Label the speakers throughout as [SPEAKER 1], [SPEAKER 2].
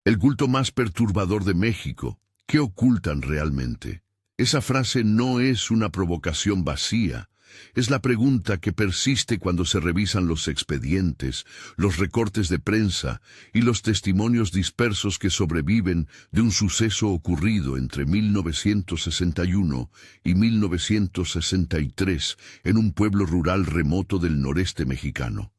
[SPEAKER 1] El culto más perturbador de México. ¿Qué ocultan realmente? Esa frase no es una provocación vacía. Es la pregunta que persiste cuando se revisan los expedientes, los recortes de prensa y los testimonios dispersos que sobreviven de un suceso ocurrido entre 1961 y 1963 en un pueblo rural remoto del noreste mexicano.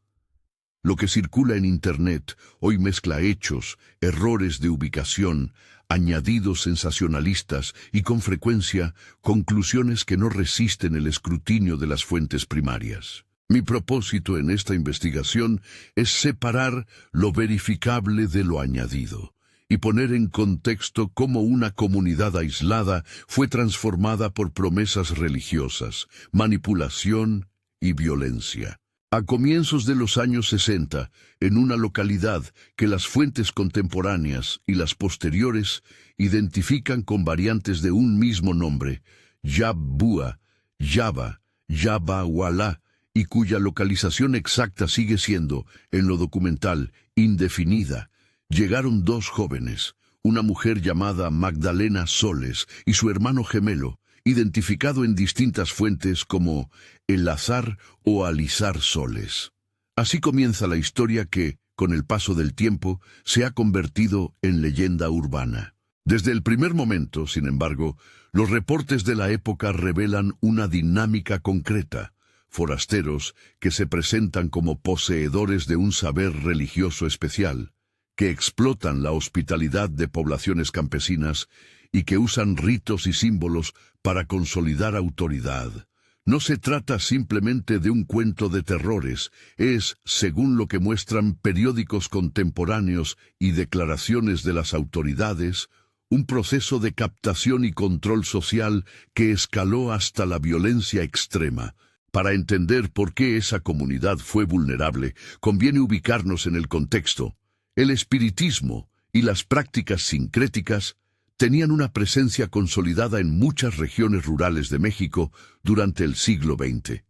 [SPEAKER 1] Lo que circula en Internet hoy mezcla hechos, errores de ubicación, añadidos sensacionalistas y, con frecuencia, conclusiones que no resisten el escrutinio de las fuentes primarias. Mi propósito en esta investigación es separar lo verificable de lo añadido y poner en contexto cómo una comunidad aislada fue transformada por promesas religiosas, manipulación y violencia. A comienzos de los años 60, en una localidad que las fuentes contemporáneas y las posteriores identifican con variantes de un mismo nombre, Yabbua, Yaba, Yabahualá, y cuya localización exacta sigue siendo, en lo documental, indefinida, llegaron dos jóvenes, una mujer llamada Magdalena Soles y su hermano gemelo, identificado en distintas fuentes como Elazar o Alizar Soles. Así comienza la historia que, con el paso del tiempo, se ha convertido en leyenda urbana. Desde el primer momento, sin embargo, los reportes de la época revelan una dinámica concreta: forasteros que se presentan como poseedores de un saber religioso especial, que explotan la hospitalidad de poblaciones campesinas y que usan ritos y símbolos para consolidar autoridad. No se trata simplemente de un cuento de terrores, es, según lo que muestran periódicos contemporáneos y declaraciones de las autoridades, un proceso de captación y control social que escaló hasta la violencia extrema. Para entender por qué esa comunidad fue vulnerable, conviene ubicarnos en el contexto. El espiritismo y las prácticas sincréticas tenían una presencia consolidada en muchas regiones rurales de México durante el siglo XX.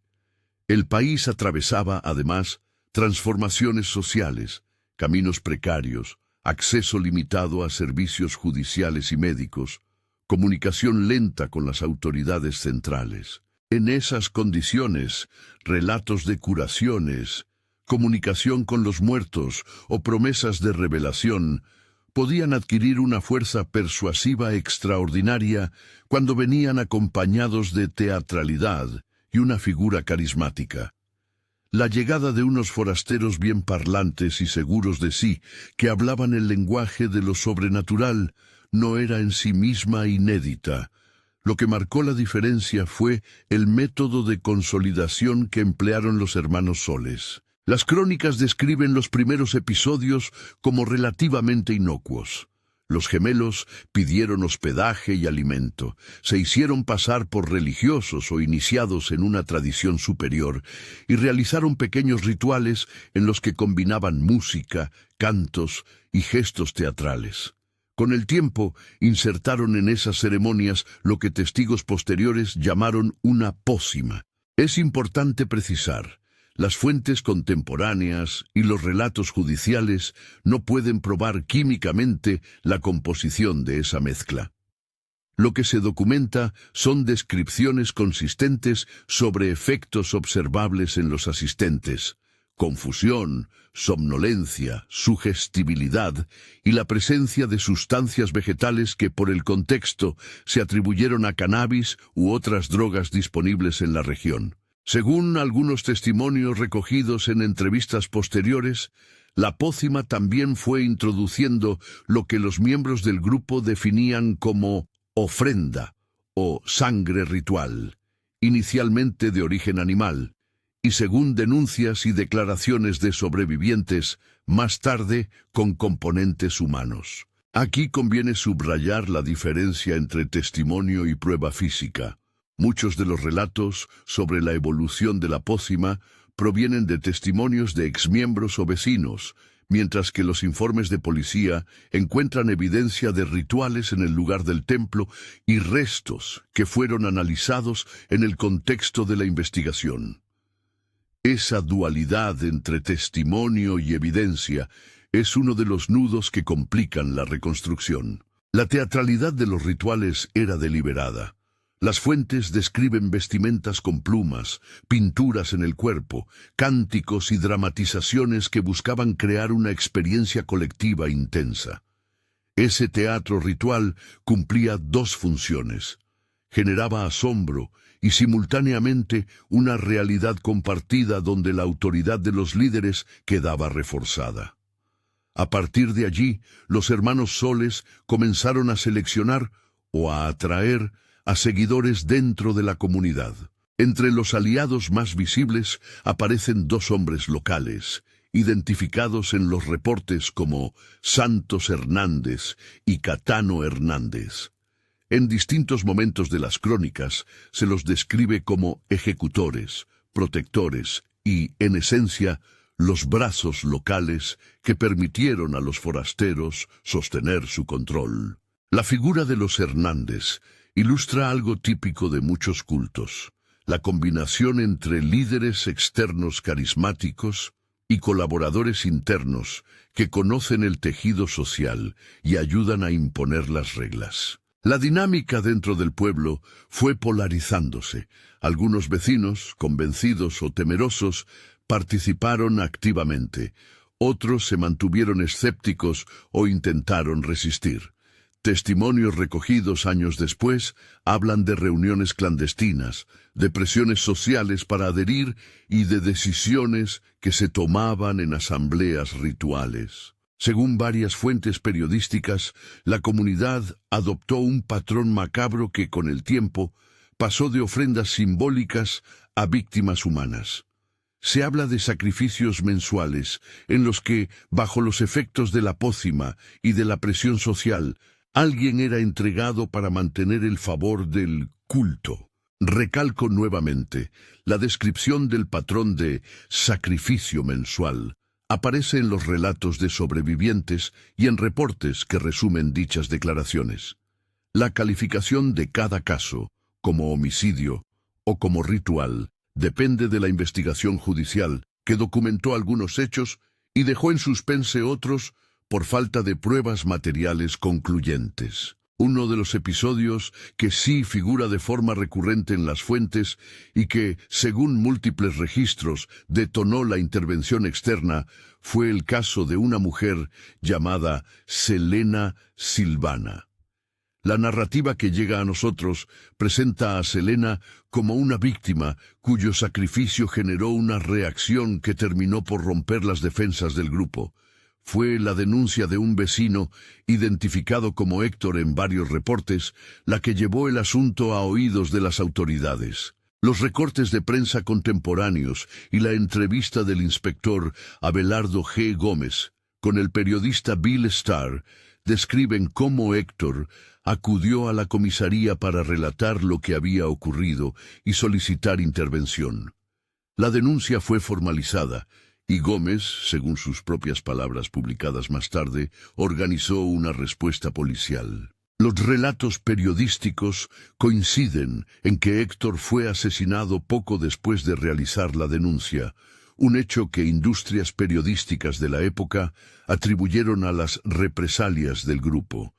[SPEAKER 1] El país atravesaba, además, transformaciones sociales, caminos precarios, acceso limitado a servicios judiciales y médicos, comunicación lenta con las autoridades centrales. En esas condiciones, relatos de curaciones, comunicación con los muertos o promesas de revelación podían adquirir una fuerza persuasiva extraordinaria cuando venían acompañados de teatralidad y una figura carismática. La llegada de unos forasteros bien parlantes y seguros de sí, que hablaban el lenguaje de lo sobrenatural, no era en sí misma inédita. Lo que marcó la diferencia fue el método de consolidación que emplearon los hermanos Soles. Las crónicas describen los primeros episodios como relativamente inocuos. Los gemelos pidieron hospedaje y alimento, se hicieron pasar por religiosos o iniciados en una tradición superior y realizaron pequeños rituales en los que combinaban música, cantos y gestos teatrales. Con el tiempo, insertaron en esas ceremonias lo que testigos posteriores llamaron una pócima. Es importante precisar: las fuentes contemporáneas y los relatos judiciales no pueden probar químicamente la composición de esa mezcla. Lo que se documenta son descripciones consistentes sobre efectos observables en los asistentes: confusión, somnolencia, sugestibilidad y la presencia de sustancias vegetales que por el contexto se atribuyeron a cannabis u otras drogas disponibles en la región. Según algunos testimonios recogidos en entrevistas posteriores, la pócima también fue introduciendo lo que los miembros del grupo definían como ofrenda o sangre ritual, inicialmente de origen animal, y según denuncias y declaraciones de sobrevivientes, más tarde con componentes humanos. Aquí conviene subrayar la diferencia entre testimonio y prueba física. Muchos de los relatos sobre la evolución de la pócima provienen de testimonios de exmiembros o vecinos, mientras que los informes de policía encuentran evidencia de rituales en el lugar del templo y restos que fueron analizados en el contexto de la investigación. Esa dualidad entre testimonio y evidencia es uno de los nudos que complican la reconstrucción. La teatralidad de los rituales era deliberada. Las fuentes describen vestimentas con plumas, pinturas en el cuerpo, cánticos y dramatizaciones que buscaban crear una experiencia colectiva intensa. Ese teatro ritual cumplía dos funciones. Generaba asombro y simultáneamente una realidad compartida donde la autoridad de los líderes quedaba reforzada. A partir de allí, los hermanos Soles comenzaron a seleccionar o a atraer a seguidores dentro de la comunidad. Entre los aliados más visibles aparecen dos hombres locales, identificados en los reportes como Santos Hernández y Catano Hernández. En distintos momentos de las crónicas se los describe como ejecutores, protectores y, en esencia, los brazos locales que permitieron a los forasteros sostener su control. La figura de los Hernández ilustra algo típico de muchos cultos, la combinación entre líderes externos carismáticos y colaboradores internos que conocen el tejido social y ayudan a imponer las reglas. La dinámica dentro del pueblo fue polarizándose. Algunos vecinos, convencidos o temerosos, participaron activamente. Otros se mantuvieron escépticos o intentaron resistir. Testimonios recogidos años después hablan de reuniones clandestinas, de presiones sociales para adherir y de decisiones que se tomaban en asambleas rituales. Según varias fuentes periodísticas, la comunidad adoptó un patrón macabro que con el tiempo pasó de ofrendas simbólicas a víctimas humanas. Se habla de sacrificios mensuales en los que, bajo los efectos de la pócima y de la presión social, alguien era entregado para mantener el favor del culto. Recalco nuevamente, la descripción del patrón de sacrificio mensual aparece en los relatos de sobrevivientes y en reportes que resumen dichas declaraciones. La calificación de cada caso, como homicidio o como ritual, depende de la investigación judicial, que documentó algunos hechos y dejó en suspense otros por falta de pruebas materiales concluyentes. Uno de los episodios que sí figura de forma recurrente en las fuentes y que, según múltiples registros, detonó la intervención externa, fue el caso de una mujer llamada Selena Silvana. La narrativa que llega a nosotros presenta a Selena como una víctima cuyo sacrificio generó una reacción que terminó por romper las defensas del grupo. Fue la denuncia de un vecino, identificado como Héctor en varios reportes, la que llevó el asunto a oídos de las autoridades. Los recortes de prensa contemporáneos y la entrevista del inspector Abelardo G. Gómez con el periodista Bill Starr describen cómo Héctor acudió a la comisaría para relatar lo que había ocurrido y solicitar intervención. La denuncia fue formalizada y Gómez, según sus propias palabras publicadas más tarde, organizó una respuesta policial. Los relatos periodísticos coinciden en que Héctor fue asesinado poco después de realizar la denuncia, un hecho que industrias periodísticas de la época atribuyeron a las represalias del grupo.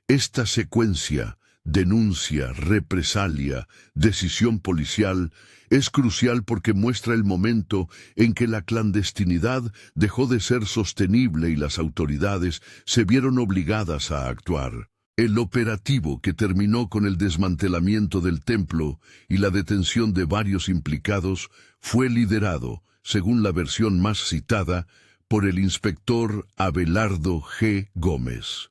[SPEAKER 1] Esta secuencia, denuncia, represalia, decisión policial, es crucial porque muestra el momento en que la clandestinidad dejó de ser sostenible y las autoridades se vieron obligadas a actuar. El operativo que terminó con el desmantelamiento del templo y la detención de varios implicados fue liderado, según la versión más citada, por el inspector Abelardo G. Gómez.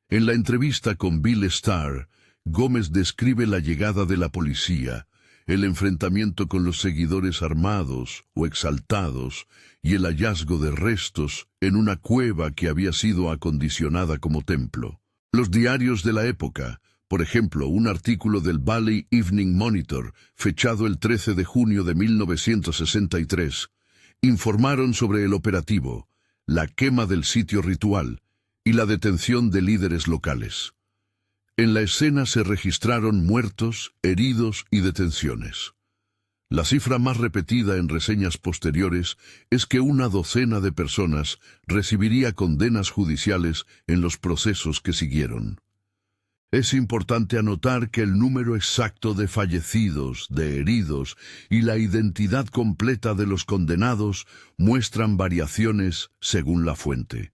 [SPEAKER 1] En la entrevista con Bill Starr, Gómez describe la llegada de la policía, el enfrentamiento con los seguidores armados o exaltados y el hallazgo de restos en una cueva que había sido acondicionada como templo. Los diarios de la época, por ejemplo, un artículo del Valley Evening Monitor, fechado el 13 de junio de 1963, informaron sobre el operativo, la quema del sitio ritual y la detención de líderes locales. En la escena se registraron muertos, heridos y detenciones. La cifra más repetida en reseñas posteriores es que una docena de personas recibiría condenas judiciales en los procesos que siguieron. Es importante anotar que el número exacto de fallecidos, de heridos y la identidad completa de los condenados muestran variaciones según la fuente.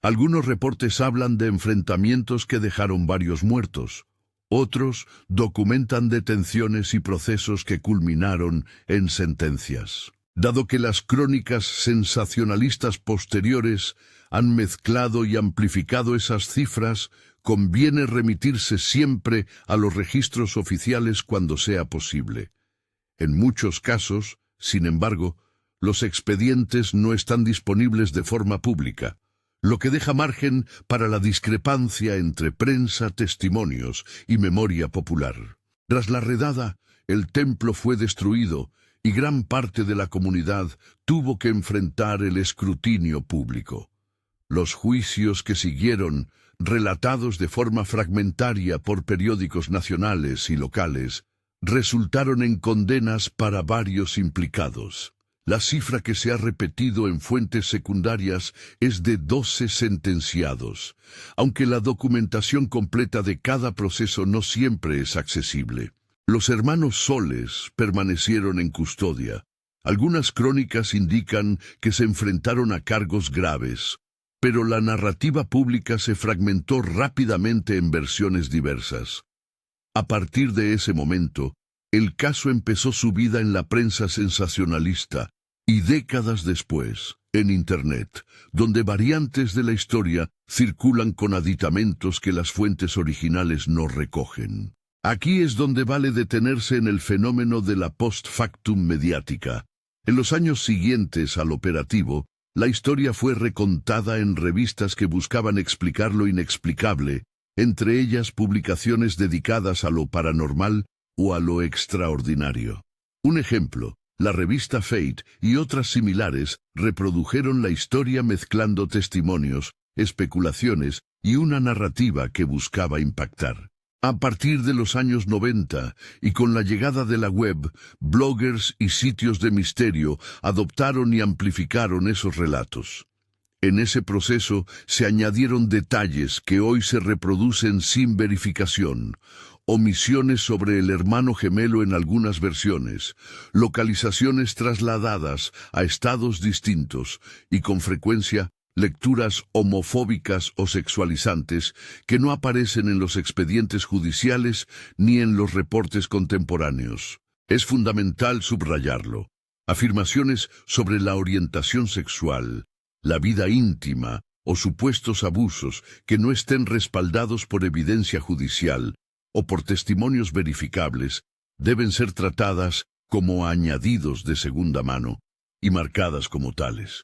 [SPEAKER 1] Algunos reportes hablan de enfrentamientos que dejaron varios muertos. Otros documentan detenciones y procesos que culminaron en sentencias. Dado que las crónicas sensacionalistas posteriores han mezclado y amplificado esas cifras, conviene remitirse siempre a los registros oficiales cuando sea posible. En muchos casos, sin embargo, los expedientes no están disponibles de forma pública, lo que deja margen para la discrepancia entre prensa, testimonios y memoria popular. Tras la redada, el templo fue destruido y gran parte de la comunidad tuvo que enfrentar el escrutinio público. Los juicios que siguieron, relatados de forma fragmentaria por periódicos nacionales y locales, resultaron en condenas para varios implicados. La cifra que se ha repetido en fuentes secundarias es de 12 sentenciados, aunque la documentación completa de cada proceso no siempre es accesible. Los hermanos Soles permanecieron en custodia. Algunas crónicas indican que se enfrentaron a cargos graves, pero la narrativa pública se fragmentó rápidamente en versiones diversas. A partir de ese momento, el caso empezó su vida en la prensa sensacionalista y décadas después, en Internet, donde variantes de la historia circulan con aditamentos que las fuentes originales no recogen. Aquí es donde vale detenerse en el fenómeno de la post-factum mediática. En los años siguientes al operativo, la historia fue recontada en revistas que buscaban explicar lo inexplicable, entre ellas publicaciones dedicadas a lo paranormal o a lo extraordinario. Un ejemplo, la revista Fate y otras similares reprodujeron la historia mezclando testimonios, especulaciones y una narrativa que buscaba impactar. A partir de los años 90, y con la llegada de la web, bloggers y sitios de misterio adoptaron y amplificaron esos relatos. En ese proceso se añadieron detalles que hoy se reproducen sin verificación, omisiones sobre el hermano gemelo en algunas versiones, localizaciones trasladadas a estados distintos y con frecuencia lecturas homofóbicas o sexualizantes que no aparecen en los expedientes judiciales ni en los reportes contemporáneos. Es fundamental subrayarlo. Afirmaciones sobre la orientación sexual, la vida íntima o supuestos abusos que no estén respaldados por evidencia judicial o por testimonios verificables deben ser tratadas como añadidos de segunda mano y marcadas como tales.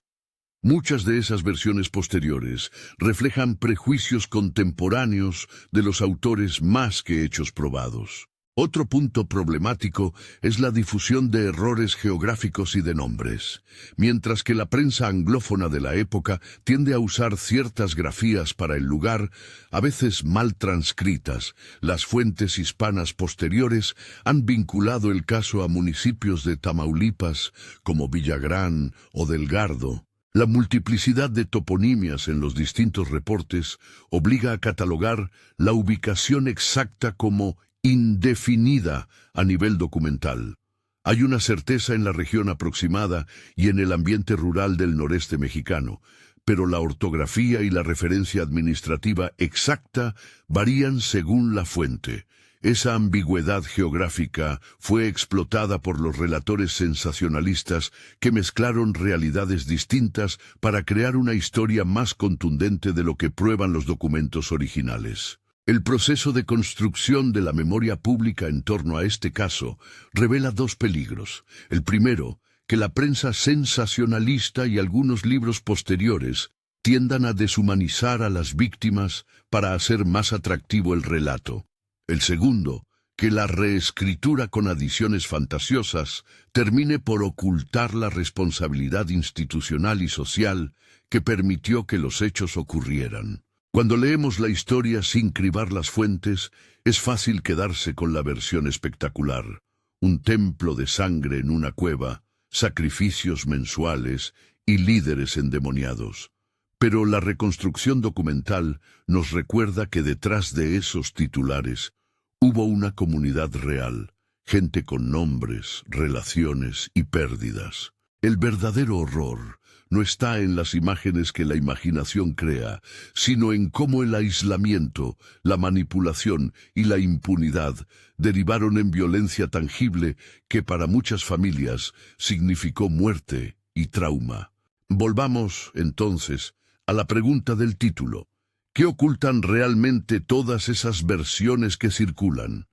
[SPEAKER 1] Muchas de esas versiones posteriores reflejan prejuicios contemporáneos de los autores más que hechos probados. Otro punto problemático es la difusión de errores geográficos y de nombres. Mientras que la prensa anglófona de la época tiende a usar ciertas grafías para el lugar, a veces mal transcritas, las fuentes hispanas posteriores han vinculado el caso a municipios de Tamaulipas como Villagrán o Delgado. La multiplicidad de toponimias en los distintos reportes obliga a catalogar la ubicación exacta como indefinida a nivel documental. Hay una certeza en la región aproximada y en el ambiente rural del noreste mexicano, pero la ortografía y la referencia administrativa exacta varían según la fuente. Esa ambigüedad geográfica fue explotada por los relatores sensacionalistas que mezclaron realidades distintas para crear una historia más contundente de lo que prueban los documentos originales. El proceso de construcción de la memoria pública en torno a este caso revela dos peligros. El primero, que la prensa sensacionalista y algunos libros posteriores tiendan a deshumanizar a las víctimas para hacer más atractivo el relato. El segundo, que la reescritura con adiciones fantasiosas termine por ocultar la responsabilidad institucional y social que permitió que los hechos ocurrieran. Cuando leemos la historia sin cribar las fuentes, es fácil quedarse con la versión espectacular. un templo de sangre en una cueva, sacrificios mensuales y líderes endemoniados. Pero la reconstrucción documental nos recuerda que detrás de esos titulares hubo una comunidad real, gente con nombres, relaciones y pérdidas. El verdadero horror no está en las imágenes que la imaginación crea, sino en cómo el aislamiento, la manipulación y la impunidad derivaron en violencia tangible que para muchas familias significó muerte y trauma. Volvamos, entonces, a la pregunta del título. ¿Qué ocultan realmente todas esas versiones que circulan?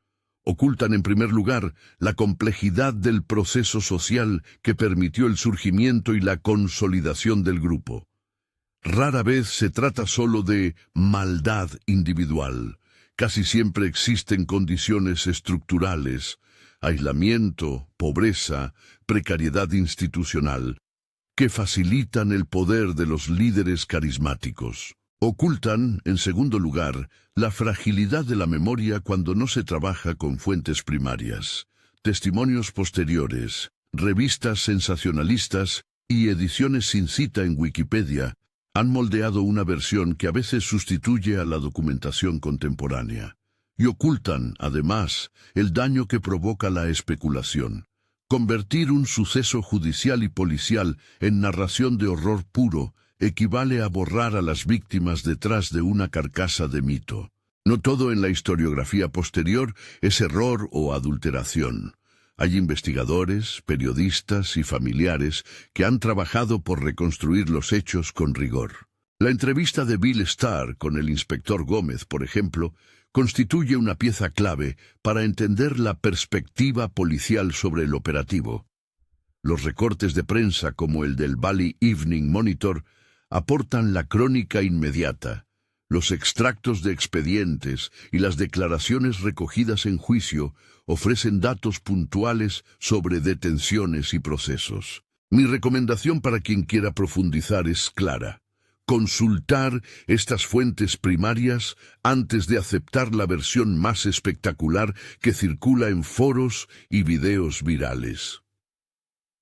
[SPEAKER 1] Ocultan, en primer lugar, la complejidad del proceso social que permitió el surgimiento y la consolidación del grupo. Rara vez se trata solo de maldad individual. Casi siempre existen condiciones estructurales, aislamiento, pobreza, precariedad institucional, que facilitan el poder de los líderes carismáticos. Ocultan, en segundo lugar, la fragilidad de la memoria cuando no se trabaja con fuentes primarias. Testimonios posteriores, revistas sensacionalistas y ediciones sin cita en Wikipedia han moldeado una versión que a veces sustituye a la documentación contemporánea. Y ocultan, además, el daño que provoca la especulación. Convertir un suceso judicial y policial en narración de horror puro equivale a borrar a las víctimas detrás de una carcasa de mito. No todo en la historiografía posterior es error o adulteración. Hay investigadores, periodistas y familiares que han trabajado por reconstruir los hechos con rigor. La entrevista de Bill Starr con el inspector Gómez, por ejemplo, constituye una pieza clave para entender la perspectiva policial sobre el operativo. Los recortes de prensa como el del Valley Evening Monitor aportan la crónica inmediata. Los extractos de expedientes y las declaraciones recogidas en juicio ofrecen datos puntuales sobre detenciones y procesos. Mi recomendación para quien quiera profundizar es clara: consultar estas fuentes primarias antes de aceptar la versión más espectacular que circula en foros y videos virales.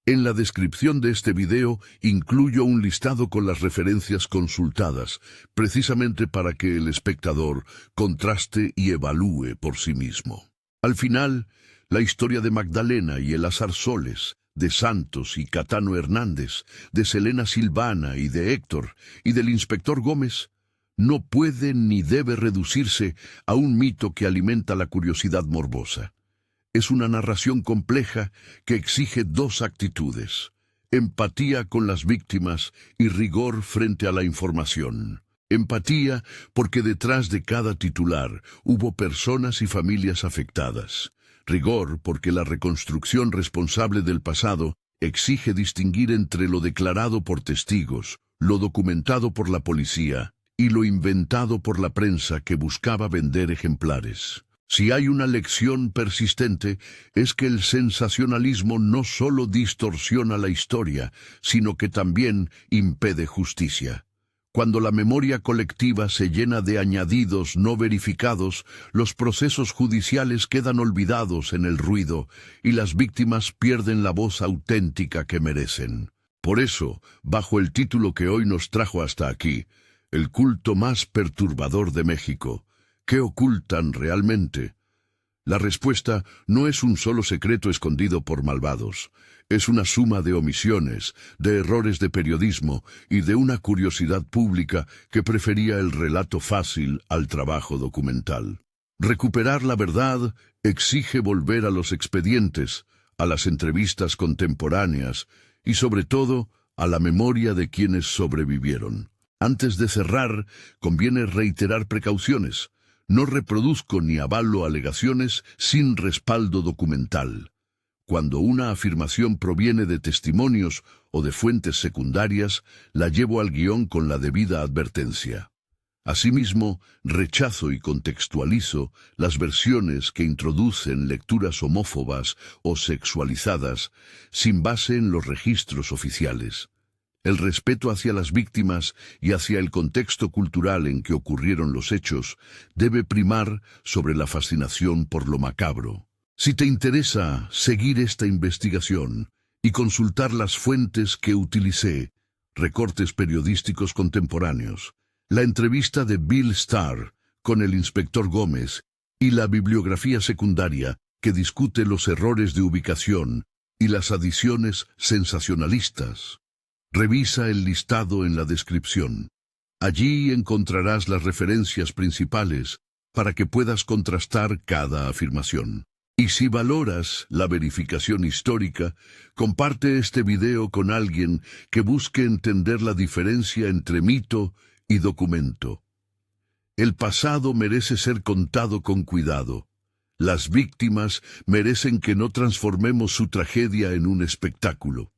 [SPEAKER 1] En la descripción de este video incluyo un listado con las referencias consultadas, precisamente para que el espectador contraste y evalúe por sí mismo. Al final, la historia de Magdalena y Eleazar Soles, de Santos y Catano Hernández, de Selena Silvana y de Héctor, y del inspector Gómez, no puede ni debe reducirse a un mito que alimenta la curiosidad morbosa. Es una narración compleja que exige dos actitudes: empatía con las víctimas y rigor frente a la información. Empatía porque detrás de cada titular hubo personas y familias afectadas. Rigor porque la reconstrucción responsable del pasado exige distinguir entre lo declarado por testigos, lo documentado por la policía y lo inventado por la prensa que buscaba vender ejemplares. Si hay una lección persistente, es que el sensacionalismo no solo distorsiona la historia, sino que también impide justicia. Cuando la memoria colectiva se llena de añadidos no verificados, los procesos judiciales quedan olvidados en el ruido y las víctimas pierden la voz auténtica que merecen. Por eso, bajo el título que hoy nos trajo hasta aquí, el culto más perturbador de México, ¿qué ocultan realmente? La respuesta no es un solo secreto escondido por malvados. Es una suma de omisiones, de errores de periodismo y de una curiosidad pública que prefería el relato fácil al trabajo documental. Recuperar la verdad exige volver a los expedientes, a las entrevistas contemporáneas y, sobre todo, a la memoria de quienes sobrevivieron. Antes de cerrar, conviene reiterar precauciones. No reproduzco ni avalo alegaciones sin respaldo documental. Cuando una afirmación proviene de testimonios o de fuentes secundarias, la llevo al guión con la debida advertencia. Asimismo, rechazo y contextualizo las versiones que introducen lecturas homófobas o sexualizadas sin base en los registros oficiales. El respeto hacia las víctimas y hacia el contexto cultural en que ocurrieron los hechos debe primar sobre la fascinación por lo macabro. Si te interesa seguir esta investigación y consultar las fuentes que utilicé, recortes periodísticos contemporáneos, la entrevista de Bill Starr con el inspector Gómez y la bibliografía secundaria que discute los errores de ubicación y las adiciones sensacionalistas, revisa el listado en la descripción. Allí encontrarás las referencias principales para que puedas contrastar cada afirmación. Y si valoras la verificación histórica, comparte este video con alguien que busque entender la diferencia entre mito y documento. El pasado merece ser contado con cuidado. Las víctimas merecen que no transformemos su tragedia en un espectáculo.